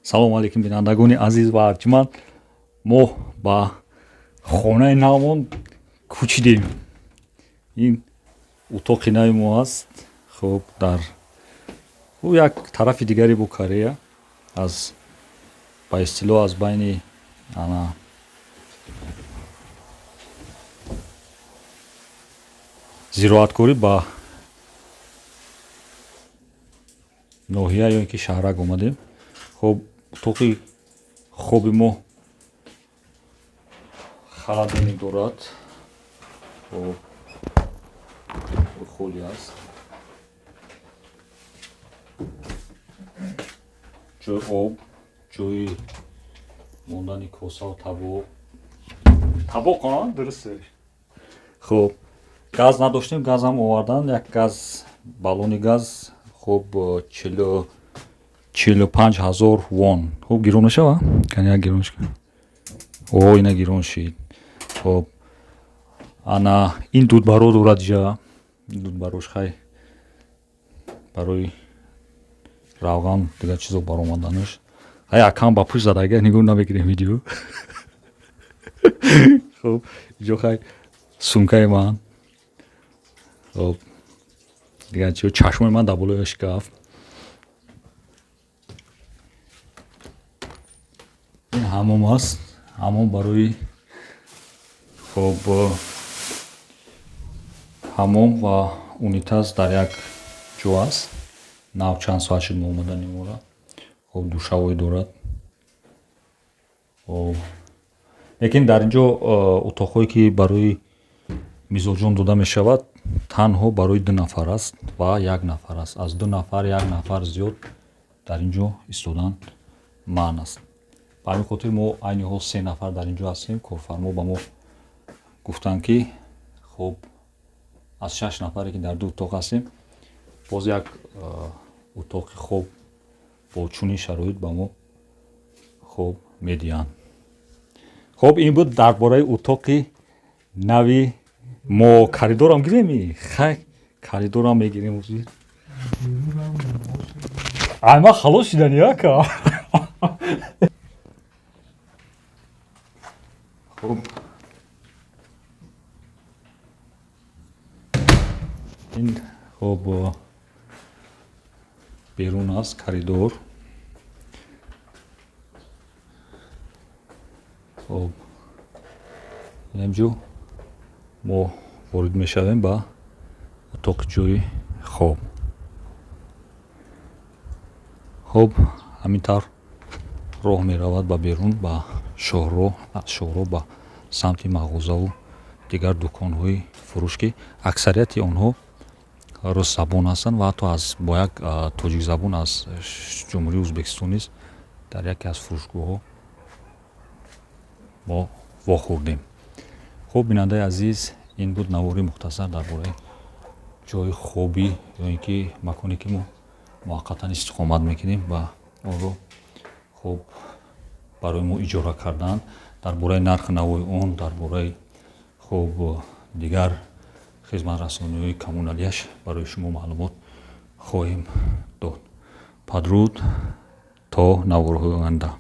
салом алейкум бинандагони азиз ва арҷманд. Мо ба хонаи навмон кӯчидем. Ин утоқи нави мо аст. Хуб дар як тарафи дигари Букарея, аз ба истилоҳ аз байни ана зироаткорӣ ба ноҳия ё ин ки шаҳрак омадем. хуб утоқи хоби мо холодильник дорад. хуб холӣ аст. ҷои об, ҷои мондани косаву табоқ дурусте. хуб газ надоштем, газам овардан, як газ, баллони газ. хуб 45,000 вон. хуб гирон мешава? Кани як гирон шикан. О, ина гирон шид. хуб ана ин дудбаро дорад ҷа. Дудбарош хай барои равған дигар чизо баромаданаш. Хай акам ба пӯш задага нигоҳ намегирем видео. хуб ҷо хай сумкаи ман. хуб дигар чиё чашмои ман дар болои шкаф. ин ҳамом аст. ҳамом барои хуб ҳамом ва унитаз дар як ҷо аст. нав чанд соат шуд мо омадани мора. хуб душавой дорад. лекин дар инҷо утоқҳое ки барои мизоҷон дода мешавад танҳо барои 2 нафар аст ва 1 нафар аст. аз 2 нафар 1 нафар зиёд дар инҷо истодан маън аст. ба ҳамин хотир мо айни ҳол 3 нафар дар инҷо ҳастем. корфармо ба мо гуфтанд ки хуб аз 6 нафаре ки дар 2 утоқ ҳастем боз як утоқи хоб бо чунин шароит ба мо хуб медиҳанд. хуб ин буд дар бораи утоқи нави мо. коридорам гиреми? Хай коридорам мегирем. ай ман халос шудан яка. хуб ин хуб берун аст коридор. хуб инамҷо мо ворид мешавем ба утоқи ҷои хоб. хуб ҳамин тавр роҳ меравад ба берун ба шоҳроҳ. аз шоҳроҳ ба самти мағозаву дигар дуконҳои фурӯш ки аксарияти онҳо рӯззабон ҳастанд ва ҳатто аз бо як тоҷикзабон аз ҷумҳурии ӯзбекистон низ дар яке аз фурӯшгоҳҳо мо вохӯрдем. хуб бинандаи азиз, ин буд навори мухтасар дар бораи ҷои хобӣ ё ин ки маконе ки мо муваққатан истиқомат мекунем ва онро хуб барои мо иҷора кардан. дар бораи нархи навои он, дар бораи хуб дигар хизматрасониҳои коммуналияш барои шумо маълумот хоҳем дод. падруд то наворҳои оянда.